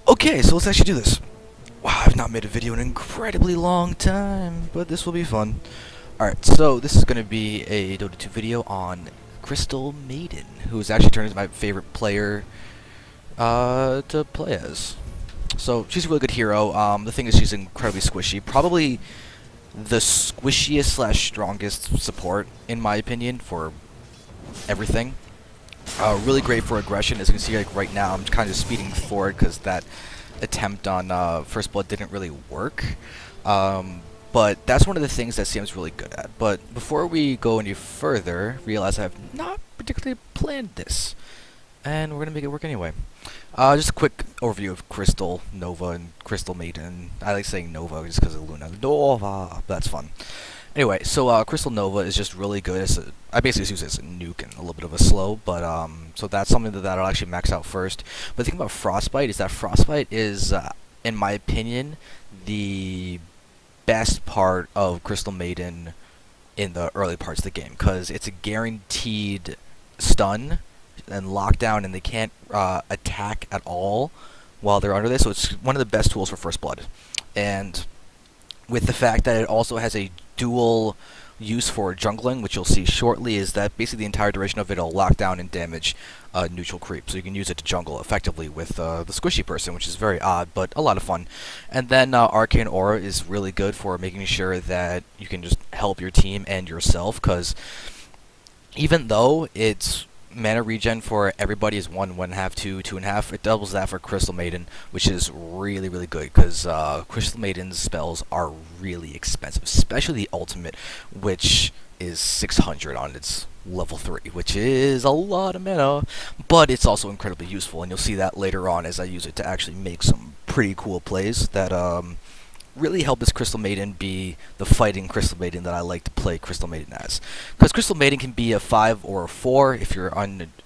Okay, so let's actually do this. Wow, I've not made a video in an incredibly long time, but this will be fun. Alright, so this is going to be a Dota 2 video on Crystal Maiden, who has actually turned into my favorite player to play as. So, she's a really good hero. The thing is, she's incredibly squishy. Probably the squishiest slash strongest support, in my opinion, for everything. Really great for aggression. As you can see, like right now, I'm kind of speeding forward because that attempt on First Blood didn't really work. But that's one of the things that Sam's really good at. But before we go any further, realize I have not particularly planned this. And we're going to make it work anyway. Just a quick overview of Crystal, Nova, and Crystal Maiden. I like saying Nova just because of Luna. Nova! That's fun. Anyway, so Crystal Nova is just really good. I basically use it as a nuke and a little bit of a slow, but so that's something that I'll actually max out first. But the thing about Frostbite is that Frostbite is, in my opinion, the best part of Crystal Maiden in the early parts of the game, because it's a guaranteed stun and lockdown, and they can't attack at all while they're under this. So it's one of the best tools for First Blood, and with the fact that it also has a dual use for jungling, which you'll see shortly, is that basically the entire duration of it will lock down and damage neutral creep. So you can use it to jungle effectively with the squishy person, which is very odd, but a lot of fun. And then Arcane Aura is really good for making sure that you can just help your team and yourself, because even though it's mana regen for everybody is 1, 1.5, 2, 2.5. It doubles that for Crystal Maiden, which is really, really good, because Crystal Maiden's spells are really expensive, especially the ultimate, which is 600 on its level 3, which is a lot of mana, but it's also incredibly useful, and you'll see that later on as I use it to actually make some pretty cool plays that really help this Crystal Maiden be the fighting Crystal Maiden that I like to play Crystal Maiden as. Because Crystal Maiden can be a 5 or a 4 if you're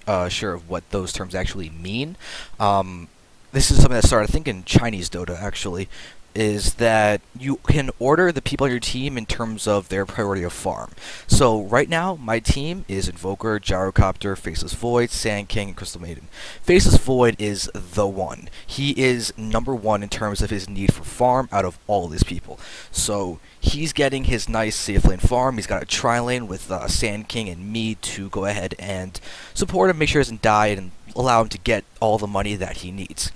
unsure of what those terms actually mean. This is something that started, I think, in Chinese Dota, actually, is that you can order the people on your team in terms of their priority of farm. So right now, my team is Invoker, Gyrocopter, Faceless Void, Sand King, and Crystal Maiden. Faceless Void is the one. He is number 1 in terms of his need for farm out of all these people. So he's getting his nice safe lane farm. He's got a tri-lane with Sand King and me to go ahead and support him, make sure he doesn't die, and allow him to get all the money that he needs.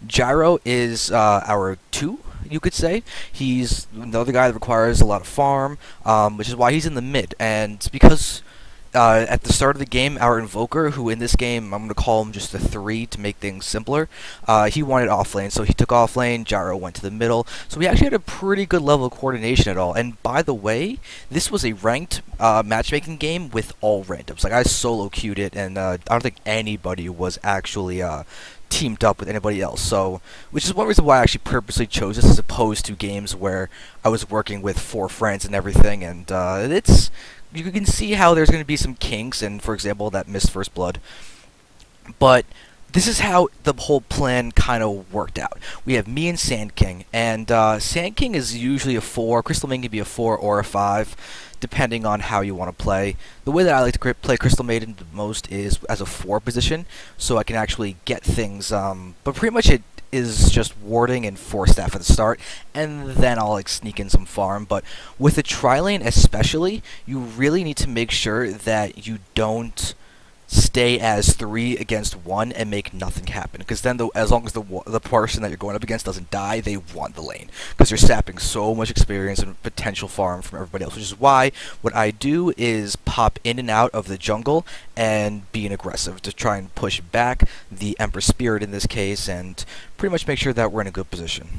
Gyro is our 2, you could say. He's another guy that requires a lot of farm, which is why he's in the mid. And because at the start of the game, our Invoker, who in this game, I'm going to call him just a 3 to make things simpler, he wanted offlane, so he took offlane, Gyro went to the middle, so we actually had a pretty good level of coordination at all. And by the way, this was a ranked matchmaking game with all randoms. Like, I solo queued it, and I don't think anybody was actually teamed up with anybody else, so which is one reason why I actually purposely chose this as opposed to games where I was working with 4 friends and everything. And it's, you can see how there's going to be some kinks, and for example that missed First Blood, but this is how the whole plan kind of worked out. We have me and Sand King, and Sand King is usually a 4, Crystal Maiden can be a 4 or a 5, depending on how you want to play. The way that I like to play Crystal Maiden the most is as a 4 position, so I can actually get things, but pretty much it is just warding and force staff at the start, and then I'll like sneak in some farm. But with the tri-lane especially, you really need to make sure that you don't stay as 3 against 1 and make nothing happen, because then as long as the person that you're going up against doesn't die, they want the lane, because you're sapping so much experience and potential farm from everybody else. Which is why what I do is pop in and out of the jungle and being aggressive to try and push back the Emperor Spirit in this case, and pretty much make sure that we're in a good position.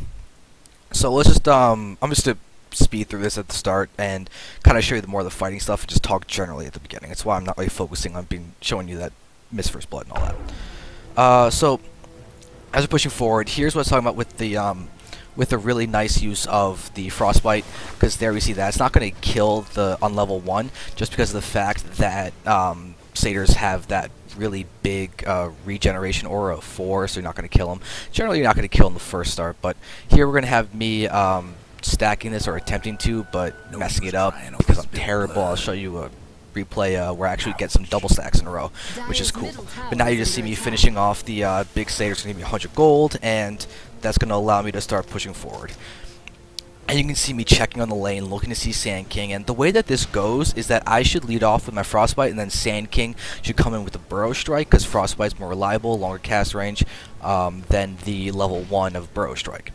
So let's just I'm just to speed through this at the start and kind of show you more of the fighting stuff and just talk generally at the beginning. That's why I'm not really focusing on showing you that miss First Blood and all that. So as we're pushing forward, here's what I was talking about with the really nice use of the Frostbite, because there we see that it's not going to kill on level 1 just because of the fact that satyrs have that really big regeneration aura of 4, so you're not going to kill them. Generally, you're not going to kill in the first start, but here we're going to have me stacking this, or attempting to, but messing it up because I'm terrible. I'll show you a replay where I actually get some double stacks in a row, which is cool. But now you just see me finishing off the big Satyr. It's going to give me 100 gold, and that's going to allow me to start pushing forward. And you can see me checking on the lane, looking to see Sand King. And the way that this goes is that I should lead off with my Frostbite, and then Sand King should come in with the Burrow Strike, because Frostbite's more reliable, longer cast range than the level 1 of Burrow Strike.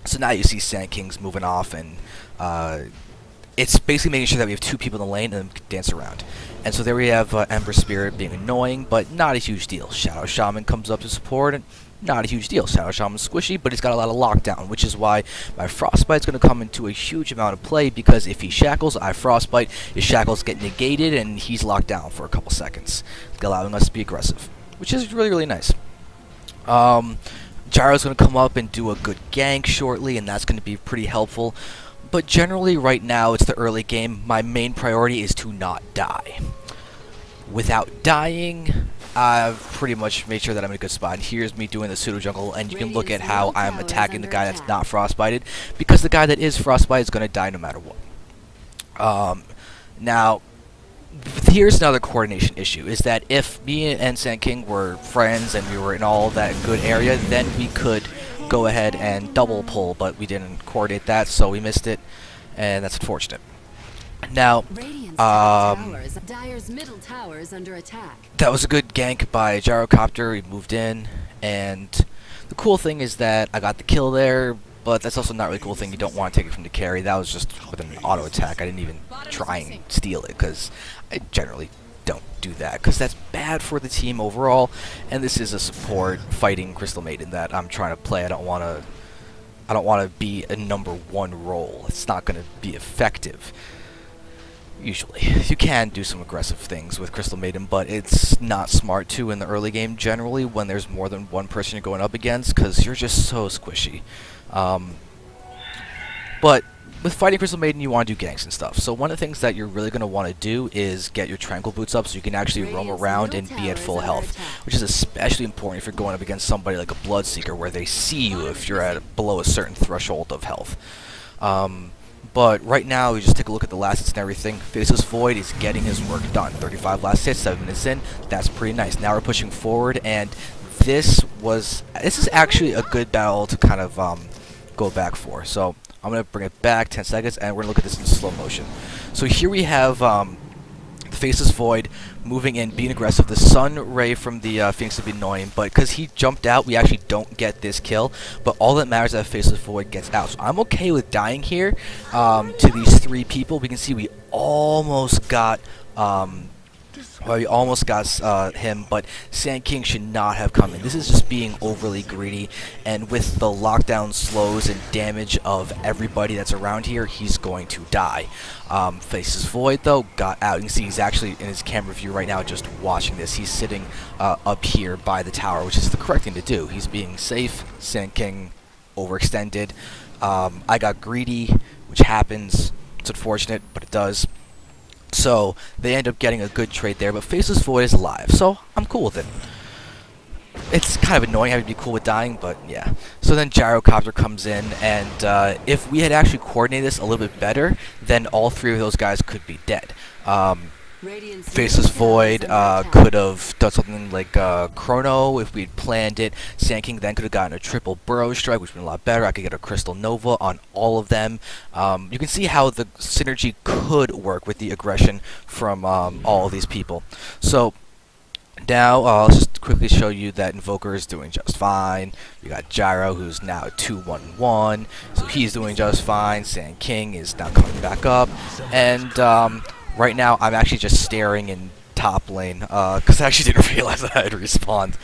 So now you see Sand King's moving off, and it's basically making sure that we have 2 people in the lane and then dance around. And so there we have Ember Spirit being annoying, but not a huge deal. Shadow Shaman comes up to support, and not a huge deal. Shadow Shaman's squishy, but he's got a lot of lockdown, which is why my Frostbite's going to come into a huge amount of play, because if he shackles, I Frostbite, his shackles get negated, and he's locked down for a couple seconds, allowing us to be aggressive, which is really, really nice. Gyro's going to come up and do a good gank shortly, and that's going to be pretty helpful. But generally, right now, it's the early game. My main priority is to not die. Without dying, I've pretty much made sure that I'm in a good spot. And here's me doing the pseudo jungle, and you can look at how I'm attacking the guy that's not frostbited, because the guy that is frostbited is going to die no matter what. Now, here's another coordination issue, is that if me and Sand King were friends and we were in all that good area, then we could go ahead and double pull, but we didn't coordinate that, so we missed it, and that's unfortunate. Now, that was a good gank by Gyrocopter. He moved in, and the cool thing is that I got the kill there, but that's also not really a cool thing. You don't want to take it from the carry. That was just with an auto attack. I didn't even try and steal it, because I generally don't do that, because that's bad for the team overall, and this is a support fighting Crystal Maiden that I'm trying to play. I don't want to be a #1 role. It's not going to be effective. Usually. You can do some aggressive things with Crystal Maiden, but it's not smart to in the early game generally when there's more than one person you're going up against, because you're just so squishy. But with fighting Crystal Maiden, you want to do ganks and stuff. So one of the things that you're really going to want to do is get your Tranquil Boots up so you can actually roam around and be at full health, which is especially important if you're going up against somebody like a Bloodseeker, where they see you if you're at below a certain threshold of health. But right now, we just take a look at the last hits and everything. Faceless Void is getting his work done. 35 last hits, 7 minutes in. That's pretty nice. Now we're pushing forward, and this is actually a good battle to kind of go back for. So I'm going to bring it back 10 seconds, and we're going to look at this in slow motion. So here we have the Faceless Void moving in, being aggressive. The Sun Ray from the Phoenix would be annoying, but because he jumped out, we actually don't get this kill. But all that matters is that Faceless Void gets out. So I'm okay with dying here to these 3 people. We can see we almost got him, but Sand King should not have come in. This is just being overly greedy, and with the lockdown slows and damage of everybody that's around here, he's going to die. Faceless Void, though, got out. You can see he's actually in his camera view right now just watching this. He's sitting up here by the tower, which is the correct thing to do. He's being safe. Sand King overextended. I got greedy, which happens. It's unfortunate, but it does. So they end up getting a good trade there, but Faceless Void is alive, so I'm cool with it. It's kind of annoying having to be cool with dying, but yeah. So then Gyrocopter comes in, and if we had actually coordinated this a little bit better, then all 3 of those guys could be dead. Faceless Void could have done something like Chrono if we had planned it. Sand King then could have gotten a triple Burrow Strike, which would have been a lot better. I could get a Crystal Nova on all of them. You can see how the synergy could work with the aggression from all of these people. So now I'll just quickly show you that Invoker is doing just fine. We got Gyro, who's now at 2-1-1, so he's doing just fine. Sand King is now coming back up, and right now, I'm actually just staring in top lane, because I actually didn't realize that I had respawned,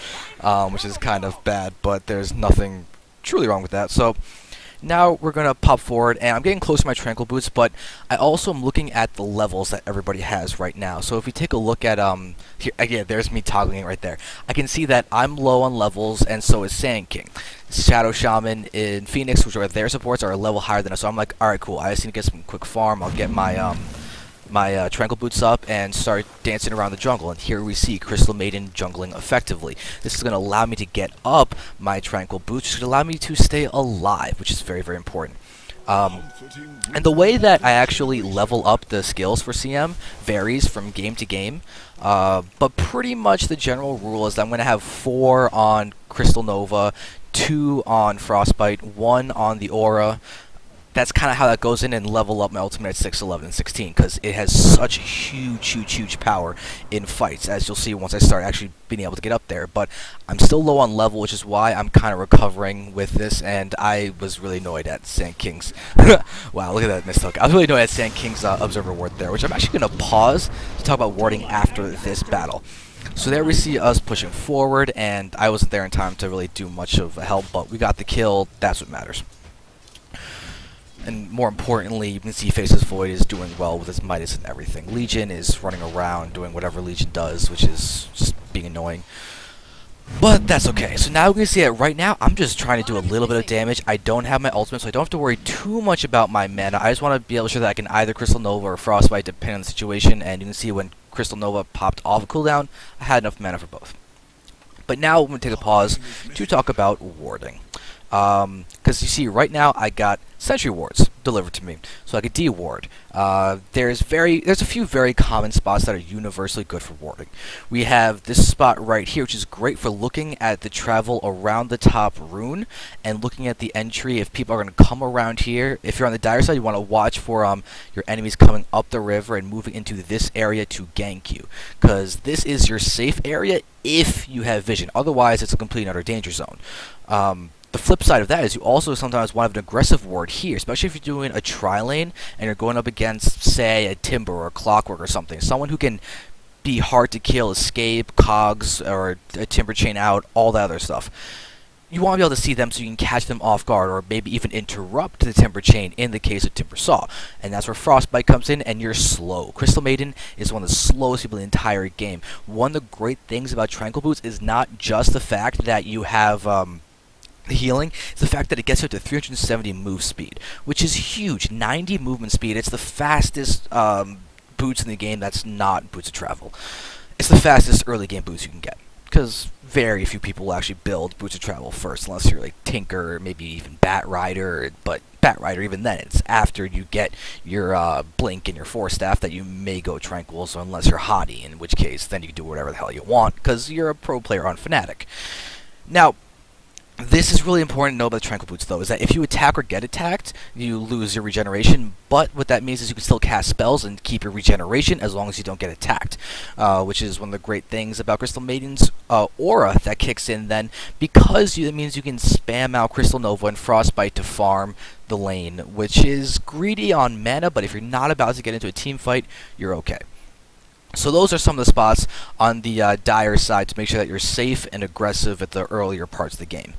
which is kind of bad, but there's nothing truly wrong with that. So now we're going to pop forward, and I'm getting close to my Tranquil Boots, but I also am looking at the levels that everybody has right now. So if you take a look at, here, again, there's me toggling it right there. I can see that I'm low on levels, and so is Sand King. Shadow Shaman in Phoenix, which are their supports, are a level higher than us, so I'm like, alright, cool, I just need to get some quick farm. I'll get my Tranquil Boots up and start dancing around the jungle, and here we see Crystal Maiden jungling effectively. This is going to allow me to get up my Tranquil Boots, which is going to allow me to stay alive, which is very, very important. And the way that I actually level up the skills for CM varies from game to game, but pretty much the general rule is that I'm going to have 4 on Crystal Nova, 2 on Frostbite, 1 on the Aura. That's kind of how that goes in and level up my ultimate at 6, 11, and 16, because it has such huge power in fights, as you'll see once I start actually being able to get up there. But I'm still low on level, which is why I'm kind of recovering with this, and I was really annoyed at Sand King's... wow, look at that mishook. I was really annoyed at Sand King's Observer Ward there, which I'm actually going to pause to talk about warding after this battle. So there we see us pushing forward, and I wasn't there in time to really do much of a help, but we got the kill. That's what matters. And more importantly, you can see Faceless Void is doing well with his Midas and everything. Legion is running around doing whatever Legion does, which is just being annoying. But that's okay. So now we can see that right now I'm just trying to do a little bit of damage. I don't have my ultimate, so I don't have to worry too much about my mana. I just want to be able to show that I can either Crystal Nova or Frostbite depending on the situation. And you can see when Crystal Nova popped off a cooldown, I had enough mana for both. But now I'm going to take a pause to talk about warding. Because you see, right now I got Sentry Wards delivered to me, so I could de-ward. There's a few very common spots that are universally good for warding. We have this spot right here, which is great for looking at the travel around the top rune and looking at the entry. If people are going to come around here, if you're on the dire side, you want to watch for your enemies coming up the river and moving into this area to gank you, because this is your safe area if you have vision. Otherwise, it's a complete and utter danger zone. The flip side of that is you also sometimes want to have an aggressive ward here, especially if you're doing a tri-lane and you're going up against, say, a Timber or a Clockwork or something. Someone who can be hard to kill, escape, cogs, or a Timber chain out, all that other stuff. You want to be able to see them so you can catch them off guard or maybe even interrupt the Timber chain in the case of Timber Saw. And that's where Frostbite comes in and you're slow. Crystal Maiden is one of the slowest people in the entire game. One of the great things about Tranquil Boots is not just the fact that you have... the healing is the fact that it gets you up to 370 move speed, which is huge. 90 movement speed. It's the fastest boots in the game that's not boots of travel. It's the fastest early game boots you can get, because very few people will actually build boots of travel first, unless you're like Tinker, maybe even Bat Rider. But Bat Rider, even then, it's after you get your Blink and your Force Staff that you may go Tranquil. So unless you're Hottie, in which case then you can do whatever the hell you want, because you're a pro player on Fnatic. Now, this is really important to know about Tranquil Boots, though, is that if you attack or get attacked, you lose your regeneration, but what that means is you can still cast spells and keep your regeneration as long as you don't get attacked, which is one of the great things about Crystal Maiden's aura that kicks in then, because it means you can spam out Crystal Nova and Frostbite to farm the lane, which is greedy on mana, but if you're not about to get into a team fight, you're okay. So those are some of the spots on the dire side to make sure that you're safe and aggressive at the earlier parts of the game.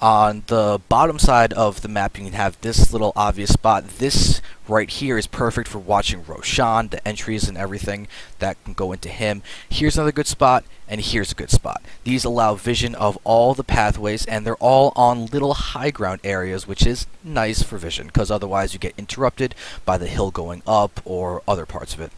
On the bottom side of the map, you can have this little obvious spot. This right here is perfect for watching Roshan, the entries and everything that can go into him. Here's another good spot, and here's a good spot. These allow vision of all the pathways, and they're all on little high ground areas, which is nice for vision, because otherwise you get interrupted by the hill going up or other parts of it.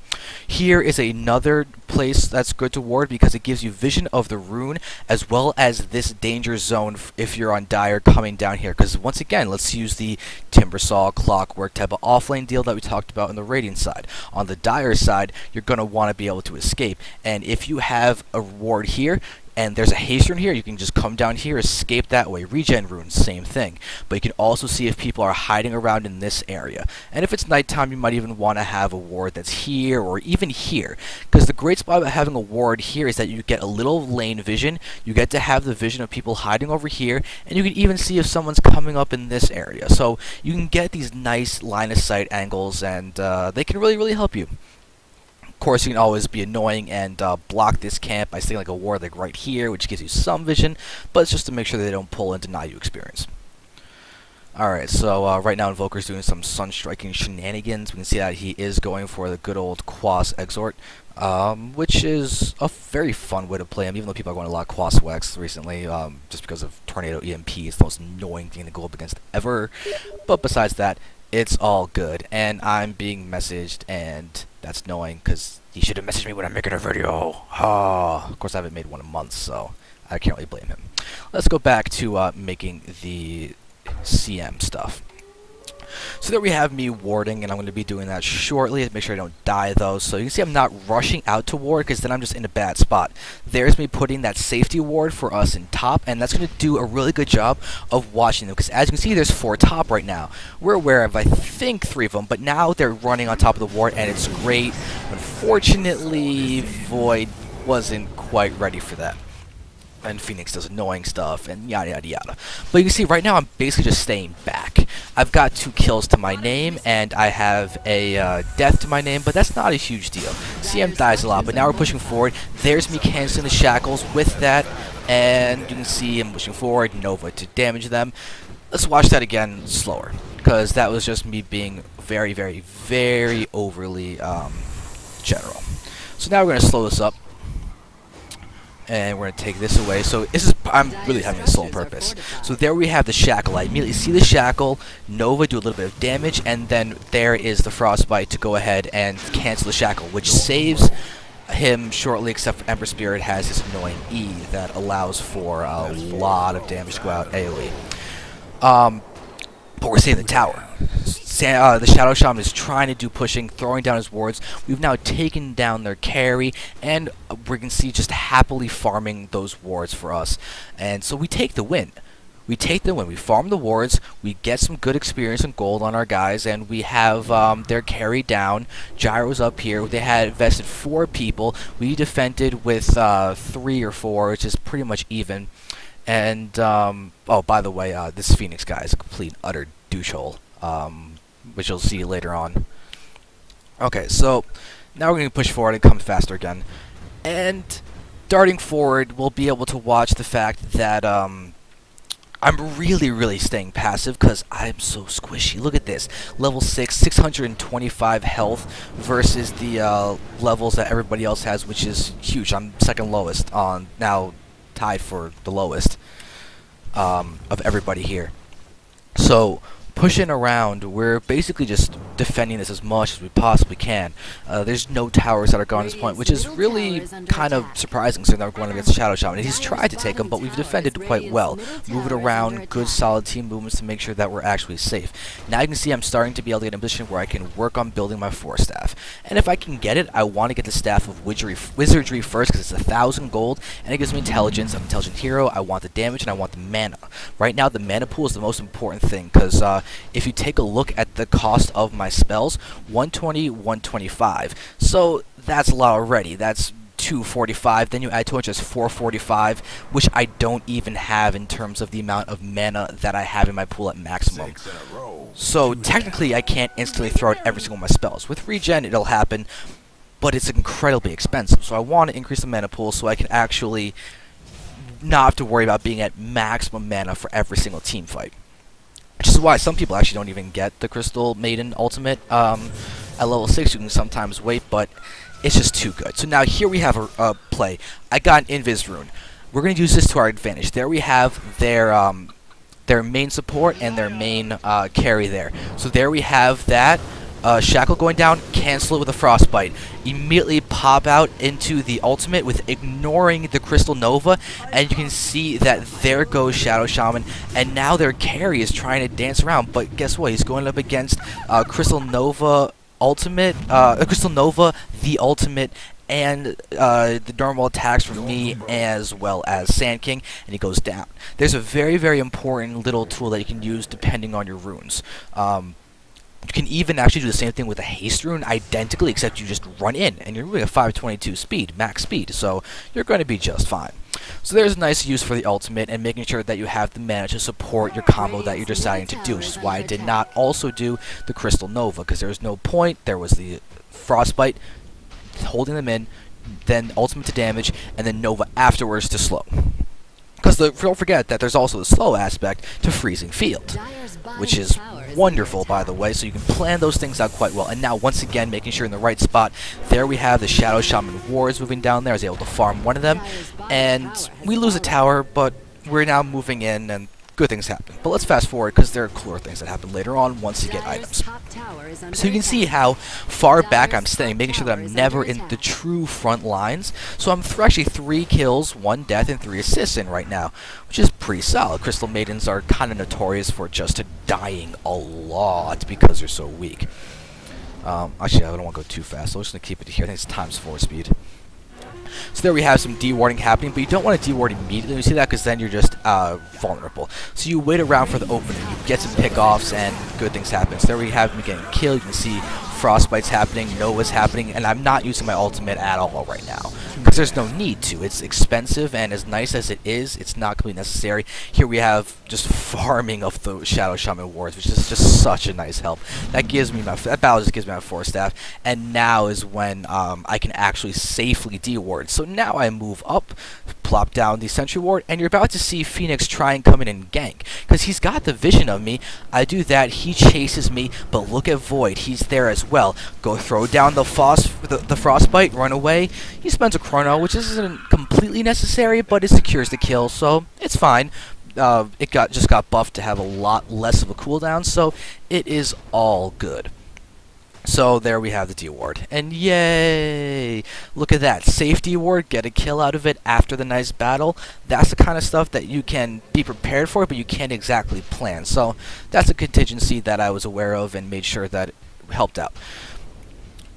Here is another place that's good to ward because it gives you vision of the rune as well as this danger zone if you're on dire coming down here, because once again, let's use the Timbersaw, Clockwork type of offlane deal that we talked about on the Radiant side. On the dire side, you're going to want to be able to escape, and if you have a ward here and there's a haste rune here, you can just come down here, escape that way. Regen runes, same thing. But you can also see if people are hiding around in this area. And if it's nighttime, you might even want to have a ward that's here or even here. Because the great spot about having a ward here is that you get a little lane vision. You get to have the vision of people hiding over here, and you can even see if someone's coming up in this area. So you can get these nice line of sight angles, and they can really help you. Of course, you can always be annoying and block this camp by staying like a ward like right here, which gives you some vision, but it's just to make sure they don't pull and deny you experience. Alright, so right now Invoker's doing some sun-striking shenanigans. We can see that he is going for the good old Quas Exort, which is a very fun way to play him, even though people are going a lot of Quas Wex recently, just because of Tornado EMP. It's the most annoying thing to go up against ever. But besides that, it's all good, and I'm being messaged, and that's annoying, because he should have messaged me when I'm making a video. Of course, I haven't made one in months, so I can't really blame him. Let's go back to making the CM stuff. So there we have me warding, and I'm going to be doing that shortly to make sure I don't die though. So you can see I'm not rushing out to ward because then I'm just in a bad spot. There's me putting that safety ward for us in top, and that's going to do a really good job of watching them because as you can see there's 4 top right now. We're aware of I think 3 of them, but now they're running on top of the ward and it's great. Unfortunately, Void wasn't quite ready for that. And Phoenix does annoying stuff, and yada yada yada. But you can see right now I'm basically just staying back. I've got 2 kills to my name, and I have a death to my name, but that's not a huge deal. CM dies a lot, but now we're pushing forward. There's me canceling the shackles with that, and you can see I'm pushing forward, Nova to damage them. Let's watch that again slower, because that was just me being very, very, very overly general. So now we're going to slow this up. And we're going to take this away. So this is, I'm really having this slow on purpose. So there we have the shackle. I immediately see the shackle, Nova do a little bit of damage, and then there is the frostbite to go ahead and cancel the shackle, which saves him shortly, except for Emperor Spirit has this annoying E that allows for a lot of damage to go out AoE. But we're saving the tower. The Shadow Shaman is trying to do pushing, throwing down his wards. We've now taken down their carry, and we can see just happily farming those wards for us. And so we take the win. We take the win. We farm the wards, we get some good experience and gold on our guys, and we have their carry down. Gyro's up here. They had invested 4 people. We defended with 3 or 4, which is pretty much even. And, oh, by the way, this Phoenix guy is a complete and utter douchehole. Which you'll see later on. Okay, so now we're going to push forward and come faster again. And darting forward, we'll be able to watch the fact that I'm really, really staying passive because I'm so squishy. Look at this. Level 6, 625 health versus the levels that everybody else has, which is huge. I'm second lowest, on now tied for the lowest of everybody here. So pushing around, we're basically just defending this as much as we possibly can. There's no towers that are gone at this point, which is really kind of surprising, so that we're going against Shadow Shaman. He's tried to take them, but we've defended quite well. Move it around, good solid team movements to make sure that we're actually safe. Now you can see I'm starting to be able to get in a position where I can work on building my 4 staff. And if I can get it, I want to get the staff of Wizardry first, because it's 1,000 gold, and it gives me intelligence. I'm an intelligent hero, I want the damage, and I want the mana. Right now, the mana pool is the most important thing, because if you take a look at the cost of my spells, 120, 125. So that's a lot already. That's 245. Then you add to it just 445, which I don't even have in terms of the amount of mana that I have in my pool at maximum. So technically, I can't instantly throw out every single one of my spells. With regen, it'll happen, but it's incredibly expensive. So I want to increase the mana pool so I can actually not have to worry about being at maximum mana for every single team fight. Which is why some people actually don't even get the Crystal Maiden ultimate at level 6. You can sometimes wait, but it's just too good. So now here we have a play. I got an Invis rune. We're going to use this to our advantage. There we have their main support and their main carry there. So there we have that. Shackle going down, cancel it with a Frostbite. Immediately pop out into the ultimate with ignoring the Crystal Nova, and you can see that there goes Shadow Shaman, and now their carry is trying to dance around, but guess what? He's going up against Crystal Nova ultimate, Crystal Nova the ultimate, and the normal attacks from me as well as Sand King, and he goes down. There's a very, very important little tool that you can use depending on your runes. You can even actually do the same thing with a haste rune identically, except you just run in, and you're really at 522 speed, max speed, so you're going to be just fine. So there's a nice use for the ultimate, and making sure that you have the mana to support your combo that you're deciding to do, which is why I did not also do the Crystal Nova, because there was no point. There was the Frostbite, holding them in, then ultimate to damage, and then Nova afterwards to slow. Because don't forget that there's also the slow aspect to Freezing Field, which is wonderful, by the way, so you can plan those things out quite well. And now, once again, making sure in the right spot, there we have the Shadow Shaman wards moving down there. I was able to farm one of them, and we lose a tower, but we're now moving in and good things happen. But let's fast forward because there are cooler things that happen later on once you get items. So you can see how far back I'm staying, making sure that I'm never in the true front lines. So I'm actually 3 kills, 1 death, and 3 assists in right now, which is pretty solid. Crystal Maidens are kind of notorious for just dying a lot because they're so weak. Actually, I don't want to go too fast, so I'm just going to keep it here. I think it's ×4 speed. So there we have some dewarding happening, but you don't want to deward immediately when you see that, because then you're just vulnerable. So you wait around for the opening, you get some pickoffs, and good things happen. So there we have me getting killed. You can see Frostbite's happening, Nova's happening, and I'm not using my ultimate at all right now, because there's no need to. It's expensive, and as nice as it is, it's not completely necessary. Here we have just farming of the Shadow Shaman wards, which is just such a nice help. That gives me that battle just gives me my 4 staff, and now is when I can actually safely deward. So now I move up, plop down the sentry ward, and you're about to see Phoenix try and come in and gank, because he's got the vision of me. I do that, he chases me, but look at Void, he's there as well. Go throw down the Frostbite, run away. He spends a chrono, which isn't completely necessary, but it secures the kill, so it's fine. It just got buffed to have a lot less of a cooldown, so it is all good. So there we have the deward, and yay! Look at that, safety ward, get a kill out of it after the nice battle. That's the kind of stuff that you can be prepared for, but you can't exactly plan. So that's a contingency that I was aware of and made sure that it helped out.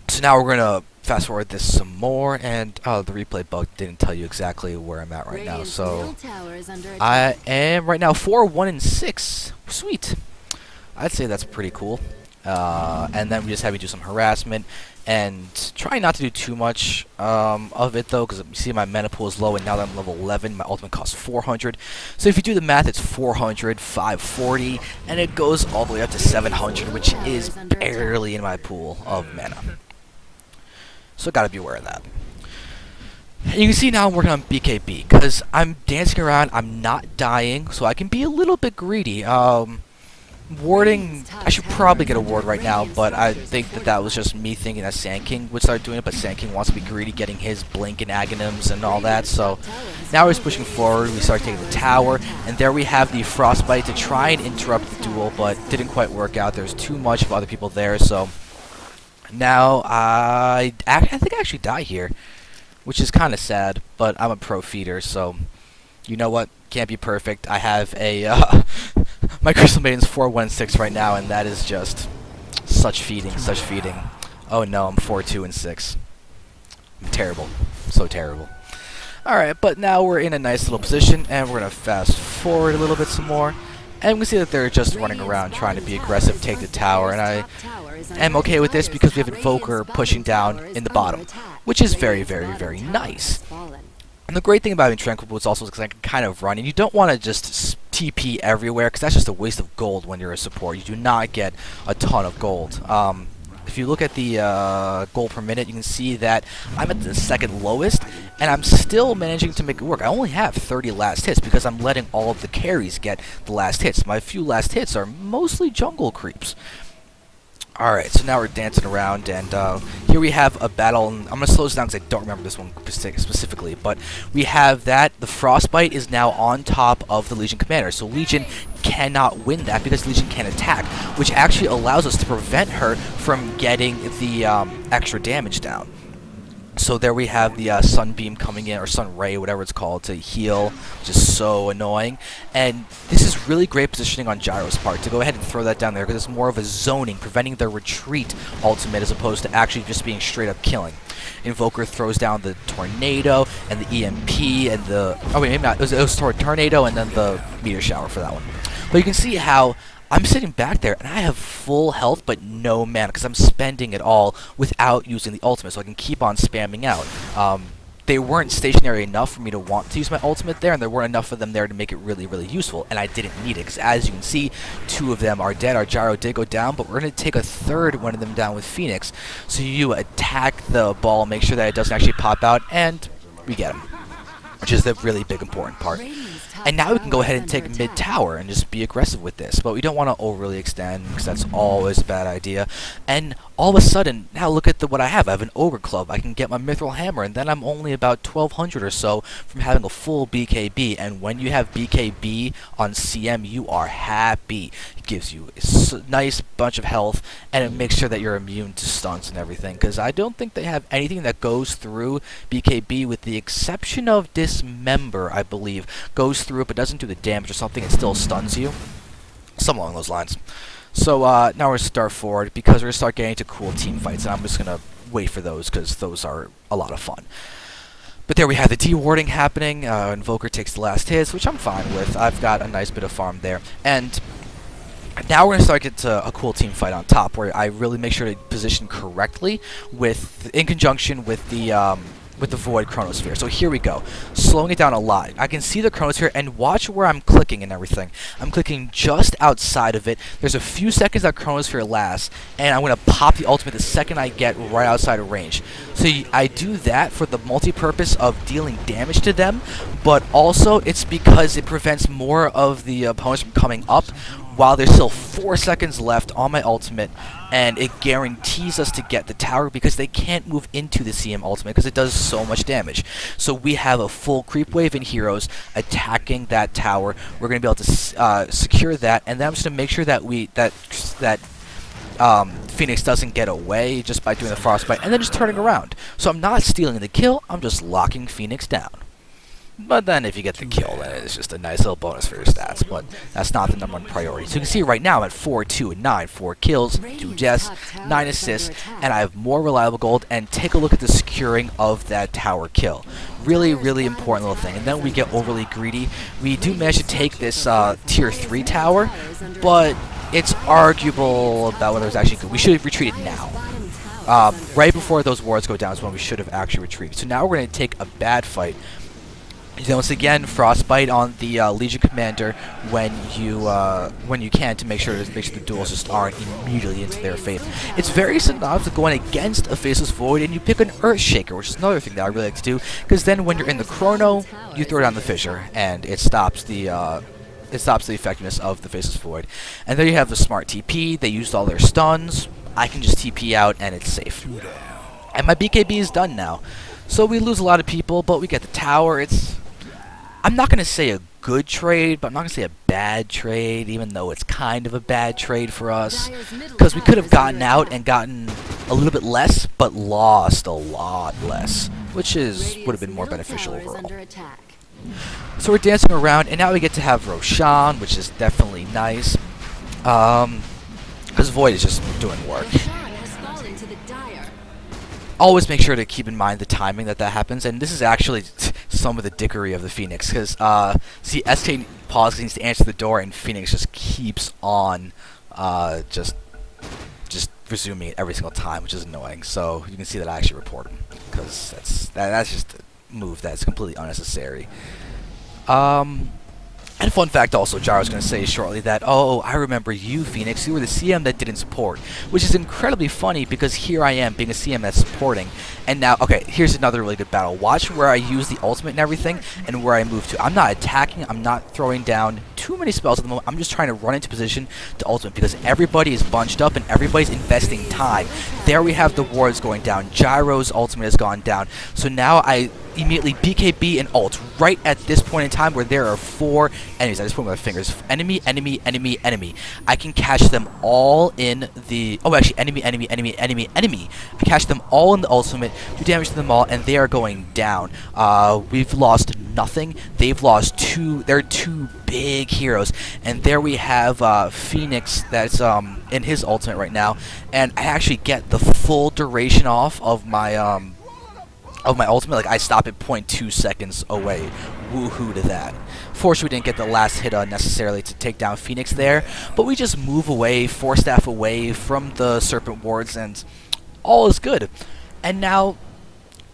So now we're gonna fast forward this some more, and the replay bug didn't tell you exactly where I'm at right now. So I am right now 4, 1, and 6. Sweet. I'd say that's pretty cool. And then we just have you do some harassment, and try not to do too much of it though, because you see my mana pool is low, and now that I'm level 11, my ultimate costs 400. So if you do the math, it's 400, 540, and it goes all the way up to 700, which is barely in my pool of mana. So gotta be aware of that. And you can see now I'm working on BKB, because I'm dancing around, I'm not dying, so I can be a little bit greedy. Warding, I should probably get a ward right now, but I think that was just me thinking that Sand King would start doing it, but Sand King wants to be greedy, getting his Blink and Aghanims and all that, so now we're pushing forward. We start taking the tower, and there we have the Frostbite to try and interrupt the duel, but didn't quite work out. There's too much of other people there, so now I think I actually die here, which is kind of sad, but I'm a pro feeder, so you know what? Can't be perfect. I have a my Crystal Maiden's 4, 1, 6 right now, and that is just such feeding, such feeding. Oh no, I'm 4, 2, and 6. I'm terrible, so terrible. Alright, but now we're in a nice little position, and we're gonna fast forward a little bit some more, and we can see that they're just running around trying to be aggressive, take the tower, and I am okay with this because we have Invoker pushing down in the bottom, which is very, very, very nice. And the great thing about having Tranquil Boots also is because I can kind of run, and you don't want to just TP everywhere, because that's just a waste of gold when you're a support. You do not get a ton of gold. If you look at the gold per minute, you can see that I'm at the second lowest, and I'm still managing to make it work. I only have 30 last hits because I'm letting all of the carries get the last hits. My few last hits are mostly jungle creeps. Alright, so now we're dancing around, and here we have a battle, and I'm going to slow this down because I don't remember this one specifically, but we have that the Frostbite is now on top of the Legion Commander, so Legion cannot win that because Legion can attack, which actually allows us to prevent her from getting the extra damage down. So there we have the Sunbeam coming in, or Sun Ray, whatever it's called, to heal, which is so annoying. And this is really great positioning on Gyro's part, to go ahead and throw that down there, because it's more of a zoning, preventing their retreat ultimate, as opposed to actually just being straight up killing. Invoker throws down the Tornado, and the EMP, and the... oh wait, maybe not, it was Tornado, and then the Meteor Shower for that one. But you can see how I'm sitting back there, and I have full health, but no mana, because I'm spending it all without using the ultimate, so I can keep on spamming out. They weren't stationary enough for me to want to use my ultimate there, and there weren't enough of them there to make it really, really useful, and I didn't need it, because as you can see, 2 of them are dead. Our Gyro did go down, but we're going to take a third one of them down with Phoenix. So you attack the ball, make sure that it doesn't actually pop out, and we get him, which is the really big important part. And now we can go ahead and take mid tower and just be aggressive with this. But we don't want to overly extend because that's always a bad idea. And all of a sudden, now look at what I have. I have an Ogre Club. I can get my Mithril Hammer, and then I'm only about 1200 or so from having a full BKB. And when you have BKB on CM, you are happy. It gives you a nice bunch of health, and it makes sure that you're immune to stunts and everything. Because I don't think they have anything that goes through BKB, with the exception of Dismember, I believe. Goes through it, but doesn't do the damage or something. It still stuns you. Something along those lines. So now we're going to start forward because we're going to start getting into cool team fights, and I'm just going to wait for those because those are a lot of fun. But there we have the dewarding happening. Invoker takes the last hits, which I'm fine with. I've got a nice bit of farm there. And now we're going to start get to a cool team fight on top, where I really make sure to position correctly in conjunction with the Void Chronosphere. So here we go. Slowing it down a lot. I can see the Chronosphere, and watch where I'm clicking and everything. I'm clicking just outside of it. There's a few seconds that Chronosphere lasts, and I'm going to pop the ultimate the second I get right outside of range. So I do that for the multi-purpose of dealing damage to them, but also it's because it prevents more of the opponents from coming up while there's still 4 seconds left on my ultimate, and it guarantees us to get the tower because they can't move into the CM ultimate because it does so much damage. So we have a full creep wave in heroes attacking that tower. We're going to be able to secure that, and then I'm just going to make sure that Phoenix doesn't get away just by doing the frostbite and then just turning around. So I'm not stealing the kill, I'm just locking Phoenix down. But then if you get the kill, then it's just a nice little bonus for your stats, but that's not the #1 priority. So you can see right now I'm at 4, 2, and 9, 4 kills, 2 deaths, 9 assists, and I have more reliable gold, and take a look at the securing of that tower kill. Really, really important little thing. And then we get overly greedy. We do manage to take this tier 3 tower, but it's arguable about whether it's actually good. We should have retreated now. Right before those wards go down is when we should have actually retreated. So now we're going to take a bad fight. Once again, frostbite on the Legion Commander when you can, to make sure the duels just aren't immediately into their fate. It's very synonymous with going against a Faceless Void, and you pick an Earthshaker, which is another thing that I really like to do, because then when you're in the Chrono, you throw down the Fissure, and it stops the effectiveness of the Faceless Void. And there you have the smart TP. They used all their stuns. I can just TP out, and it's safe. And my BKB is done now. So we lose a lot of people, but we get the tower. I'm not going to say a good trade, but I'm not going to say a bad trade, even though it's kind of a bad trade for us. Because we could have gotten out and gotten a little bit less, but lost a lot less, which would have been more beneficial overall. So we're dancing around, and now we get to have Roshan, which is definitely nice. Because Void is just doing work. Always make sure to keep in mind the timing that happens, and this is actually some of the dickery of the Phoenix, because see, SK pauses, needs to answer the door, and Phoenix just keeps on just resuming it every single time, which is annoying. So you can see that I actually report him, because that's just a move that's completely unnecessary. And fun fact also, Gyro's going to say shortly that, oh, I remember you, Phoenix, you were the CM that didn't support, which is incredibly funny because here I am being a CM that's supporting, and now, okay, here's another really good battle. Watch where I use the ultimate and everything, and where I move to. I'm not attacking, I'm not throwing down too many spells at the moment, I'm just trying to run into position to ultimate, because everybody is bunched up and everybody's investing time. There we have the wards going down, Gyro's ultimate has gone down, so now I immediately BKB and ult right at this point in time where there are 4 enemies. I just point with my fingers. Enemy, enemy, enemy, enemy. I can catch them all in the... Oh, actually, enemy, enemy, enemy, enemy, enemy. I catch them all in the ultimate, do damage to them all, and they are going down. We've lost nothing. They've lost 2... They're 2 big heroes. And there we have Phoenix that's in his ultimate right now. And I actually get the full duration off of my ultimate. Like, I stop at 0.2 seconds away. Woohoo to that. Fortunately, we didn't get the last hit necessarily to take down Phoenix there, but we just move away, 4 staff away from the Serpent Wards, and all is good. And now,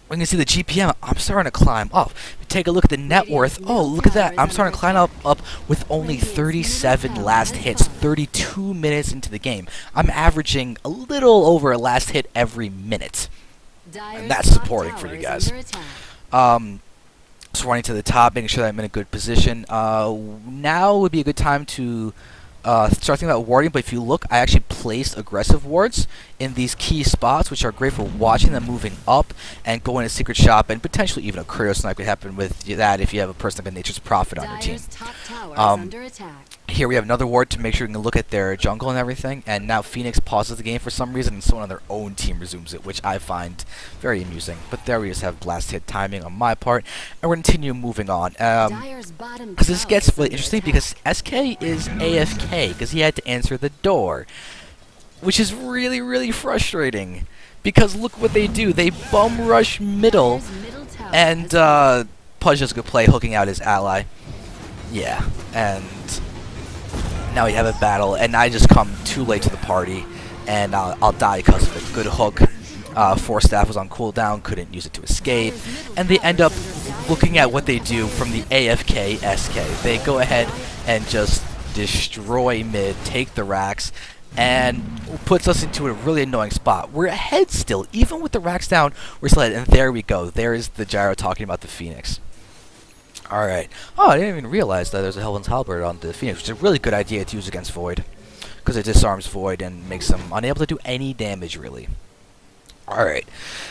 we can see the GPM, I'm starting to climb up. If you take a look at the net worth, oh, look at that. I'm starting to climb up with only 37 last hits, 32 minutes into the game. I'm averaging a little over a last hit every minute. And that's supporting for you guys. Just running to the top, making sure that I'm in a good position. Now would be a good time to start thinking about warding, but if you look, I actually placed aggressive wards in these key spots, which are great for watching them moving up and going to secret shop, and potentially even a cryo snipe could happen with that if you have a person like a Nature's Prophet on your team. Here we have another ward to make sure we can look at their jungle and everything, and now Phoenix pauses the game for some reason and someone on their own team resumes it, which I find very amusing. But there we just have blast hit timing on my part, and we're going to continue moving on. Because this gets really interesting because SK is AFK because he had to answer the door, which is really, really frustrating. Because look what they do. They bum rush middle, and Pudge does a good play hooking out his ally. Yeah, and now we have a battle, and I just come too late to the party, and I'll die because of it. Good hook. Force Staff was on cooldown, couldn't use it to escape, and they end up looking at what they do from the AFK SK. They go ahead and just destroy mid, take the racks, and puts us into a really annoying spot. We're ahead still, even with the racks down, we're still ahead, and there we go. There is the gyro talking about the Phoenix. Alright. Oh, I didn't even realize that there's a Helven's Halberd on the Phoenix, which is a really good idea to use against Void, because it disarms Void and makes him unable to do any damage, really. Alright,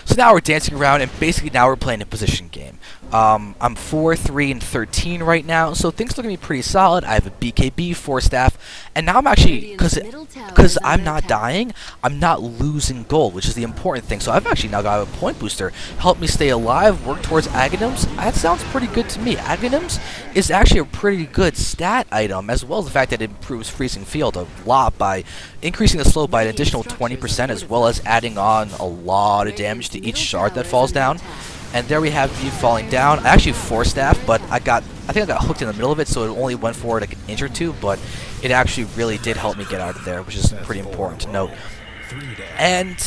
so now we're dancing around, and basically now we're playing a position game. I'm 4, 3, and 13 right now, so things look at me pretty solid. I have a BKB, Force Staff, and now I'm actually, because I'm not dying, I'm not losing gold, which is the important thing. So I've actually now got a point booster, help me stay alive, work towards Aghanims. That sounds pretty good to me. Aghanims is actually a pretty good stat item, as well as the fact that it improves freezing field a lot by increasing the slope by an additional 20%, as well as adding on a lot of damage to each shard that falls down. And there we have me falling down. I actually Force Staff, but I think I got hooked in the middle of it, so it only went forward like an inch or two, but it actually really did help me get out of there, which is pretty important to note. And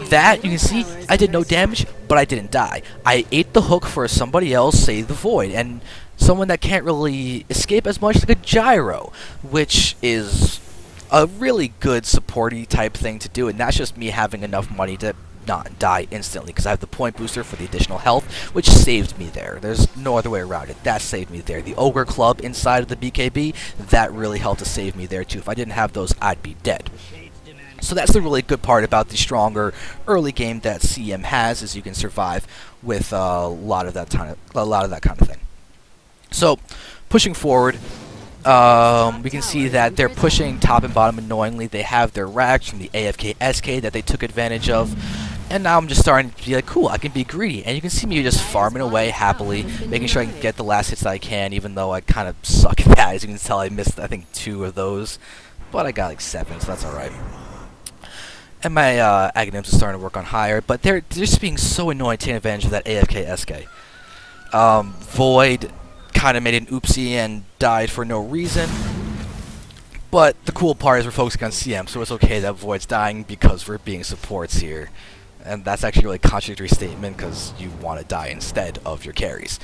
that, you can see, I did no damage, but I didn't die. I ate the hook for somebody else, say the Void, and someone that can't really escape as much, like a gyro, which is a really good supporty type thing to do, and that's just me having enough money to not die instantly, because I have the point booster for the additional health, which saved me there. There's no other way around it. That saved me there. The Ogre Club inside of the BKB, that really helped to save me there too. If I didn't have those, I'd be dead. So that's the really good part about the stronger early game that CM has, is you can survive with a lot of that kind of thing. So pushing forward, we can see that they're pushing top and bottom annoyingly. They have their racks from the AFK SK that they took advantage of. And now I'm just starting to be like, cool, I can be greedy. And you can see me just farming away happily, making sure I can get the last hits that I can, even though I kind of suck at that. As you can tell, I missed, I think, 2 of those. But I got like 7, so that's alright. And my Aghanims are starting to work on higher, but they're just being so annoying, taking advantage of that AFK SK. Void kind of made an oopsie and died for no reason. But the cool part is we're focusing on CM, so it's okay that Void's dying because we're being supports here. And that's actually a really contradictory statement, because you want to die instead of your carries.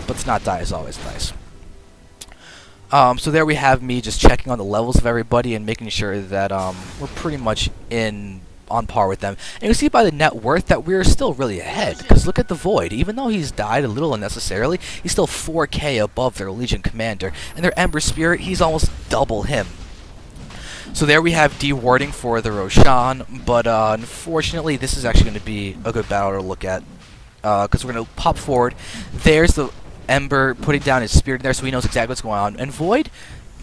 But to not die is always nice. So there we have me just checking on the levels of everybody and making sure that we're pretty much on par with them. And you see by the net worth that we're still really ahead, because look at the Void. Even though he's died a little unnecessarily, he's still 4k above their Legion Commander. And their Ember Spirit, he's almost double him. So there we have dewarding for the Roshan, but unfortunately this is actually going to be a good battle to look at, because we're going to pop forward. There's the Ember putting down his Spirit in there, so he knows exactly what's going on. And Void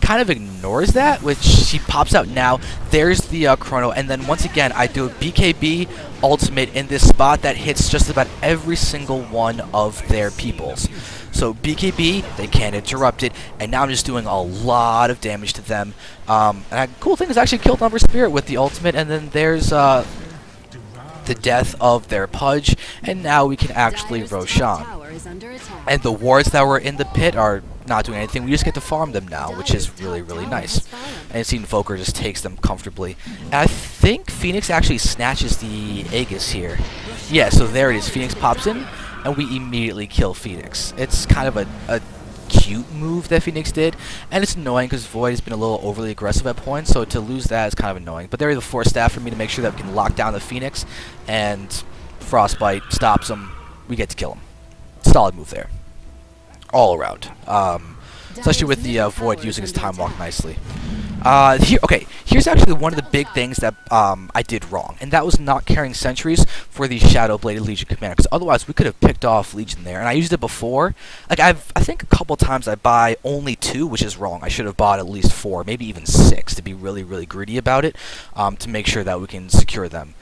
kind of ignores that, which she pops out now. There's the Chrono, and then once again I do a BKB ultimate in this spot that hits just about every single one of their peoples. So BKB, they can't interrupt it, and now I'm just doing a lot of damage to them. And the cool thing is I actually killed Ember Spirit with the ultimate, and then there's the death of their Pudge, and now we can actually Roshan. And the wards that were in the pit are not doing anything. We just get to farm them now, which is really, really nice. And you see Invoker just takes them comfortably. And I think Phoenix actually snatches the Aegis here. Yeah, so there it is. Phoenix pops in, and we immediately kill Phoenix. It's kind of a cute move that Phoenix did, and it's annoying because Void has been a little overly aggressive at points, so to lose that is kind of annoying. But there is the Force Staff for me to make sure that we can lock down the Phoenix, and Frostbite stops him. We get to kill him. Solid move there. all around. Especially with the Void using his Time Walk nicely. Here's actually one of the big things that I did wrong, and that was not carrying sentries for the Shadow Bladed Legion commander, because otherwise we could have picked off Legion there, and I used it before. Like, I think a couple times I buy only 2, which is wrong. I should have bought at least 4, maybe even 6, to be really, really greedy about it, to make sure that we can secure them.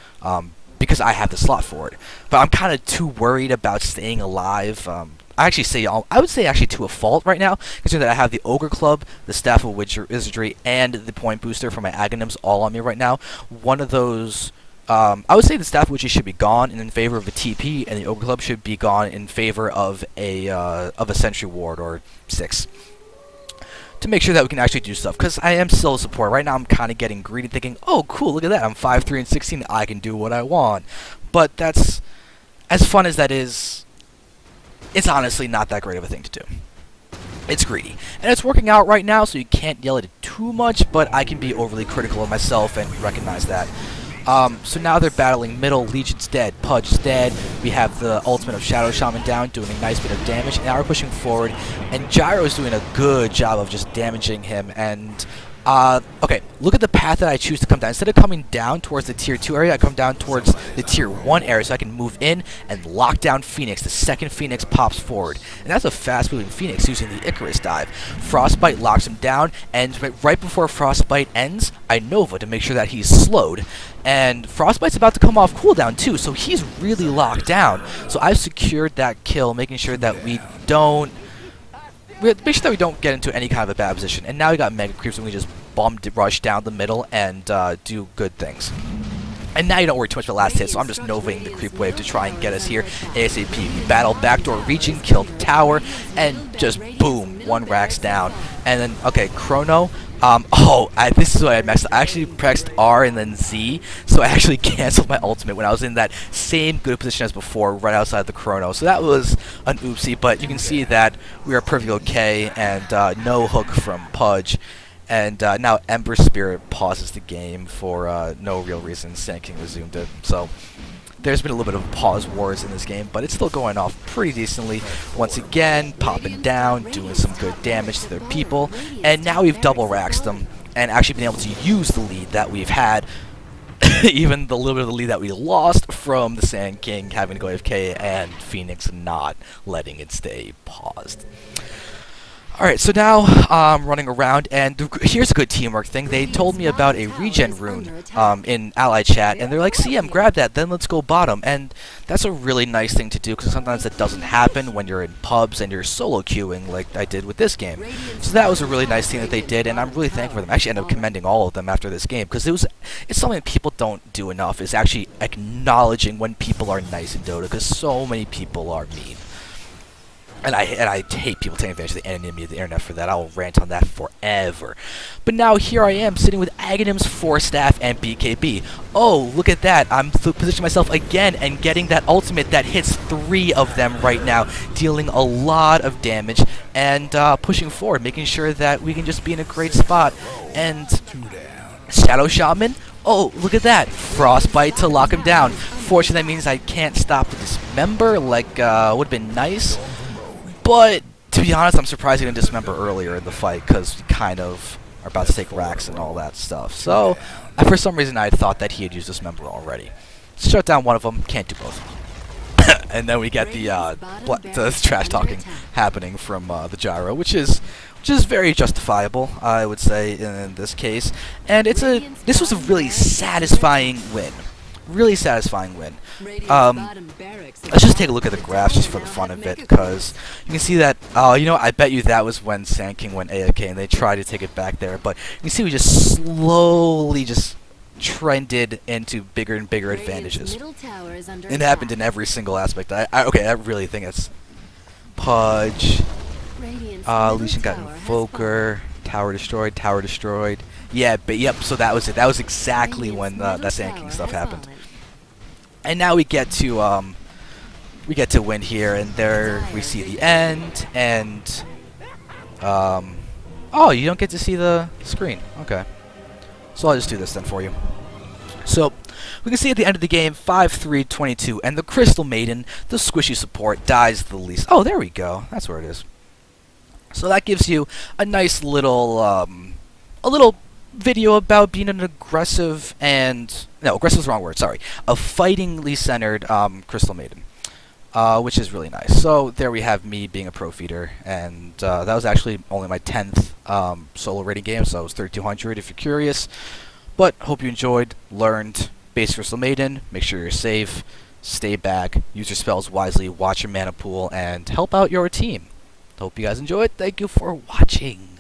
Because I have the slot for it. But I'm kind of too worried about staying alive. I would say actually to a fault right now, considering that I have the Ogre Club, the Staff of Wizardry, and the Point Booster for my Aghanims all on me right now. One of those, I would say the Staff of Wizardry should be gone and in favor of a TP, and the Ogre Club should be gone in favor of a Sentry Ward or 6. To make sure that we can actually do stuff, because I am still a support. Right now I'm kind of getting greedy, thinking, oh cool, look at that, I'm 5'3" and 16, I can do what I want. But that's, as fun as that is, it's honestly not that great of a thing to do. It's greedy. And it's working out right now, so you can't yell at it too much, but I can be overly critical of myself and recognize that. So now they're battling middle, Legion's dead, Pudge's dead, we have the ultimate of Shadow Shaman down, doing a nice bit of damage, and now we're pushing forward, and Gyro's doing a good job of just damaging him, and okay, look at the path that I choose to come down. Instead of coming down towards the tier 2 area, I come down towards the tier 1 area so I can move in and lock down Phoenix. The second Phoenix pops forward. And that's a fast-moving Phoenix using the Icarus dive. Frostbite locks him down, and right before Frostbite ends, I Nova to make sure that he's slowed. And Frostbite's about to come off cooldown too, so he's really locked down. So I've secured that kill, making sure that we don't make sure that we don't get into any kind of a bad position. And now we got Mega Creeps, and we just rush down the middle and do good things. And now you don't worry too much about last hit, so I'm just Novaing the creep wave to try and get us here ASAP. We battle backdoor region, kill the tower, and just boom, 1 racks down. And then, okay, Chrono. This is what I messed up. I actually pressed R and then Z, so I actually canceled my ultimate when I was in that same good position as before, right outside the Chrono. So that was an oopsie, but you can see that we are perfectly okay, and no hook from Pudge. And now Ember Spirit pauses the game for no real reason. Sand King resumed it. So there's been a little bit of pause wars in this game, but it's still going off pretty decently. Once again, popping down, doing some good damage to their people. And now we've double raxed them and actually been able to use the lead that we've had. Even the little bit of the lead that we lost from the Sand King having to go AFK and Phoenix not letting it stay paused. Alright, so now I'm running around, and here's a good teamwork thing. They told me about a regen rune in ally chat, and they're like, CM, grab that, then let's go bottom. And that's a really nice thing to do, because sometimes that doesn't happen when you're in pubs and you're solo queuing like I did with this game. So that was a really nice thing that they did, and I'm really thankful for them. I actually ended up commending all of them after this game, because it's something that people don't do enough, is actually acknowledging when people are nice in Dota, because so many people are mean. And I hate people taking advantage of the anonymity of the internet for that. I will rant on that forever. But now here I am, sitting with Aghanims, 4 staff, and BKB. Oh, look at that. I'm positioning myself again and getting that ultimate that hits 3 of them right now, dealing a lot of damage and pushing forward, making sure that we can just be in a great spot. And Shadow Shaman? Oh, look at that. Frostbite to lock him down. Fortunately, that means I can't stop the Dismember, like would have been nice. But, to be honest, I'm surprised he didn't dismember earlier in the fight, because we kind of are about to take racks and all that stuff. So, for some reason, I had thought that he had used dismember already. Shut down one of them, can't do both. And then we get the trash talking happening from the Gyro, which is very justifiable, I would say, in this case. And this was a really satisfying win. Really satisfying win. Let's just take a look at the graphs just for the fun of it, because you can see that, I bet you that was when Sand King went AFK and they tried to take it back there, but you can see we just slowly just trended into bigger and bigger advantages. It happened in every single aspect. I really think it's Pudge, Legion got Invoker, Tower destroyed. Yeah, but yep, so that was it. That was exactly when that Sand King stuff happened. And now we get to win here, and there we see the end, and oh, you don't get to see the screen. Okay. So I'll just do this then for you. So we can see at the end of the game, 5-3-22, and the Crystal Maiden, the squishy support, dies the least. Oh, there we go. That's where it is. So that gives you a nice a little video about being an aggressive and no, aggressive is the wrong word. Sorry, a fightingly centered Crystal Maiden, which is really nice. So there we have me being a pro feeder, and that was actually only my 10th solo rating game, so it was 3200 if you're curious. But hope you enjoyed, learned base Crystal Maiden. Make sure you're safe, stay back, use your spells wisely, watch your mana pool, and help out your team. Hope you guys enjoyed. Thank you for watching.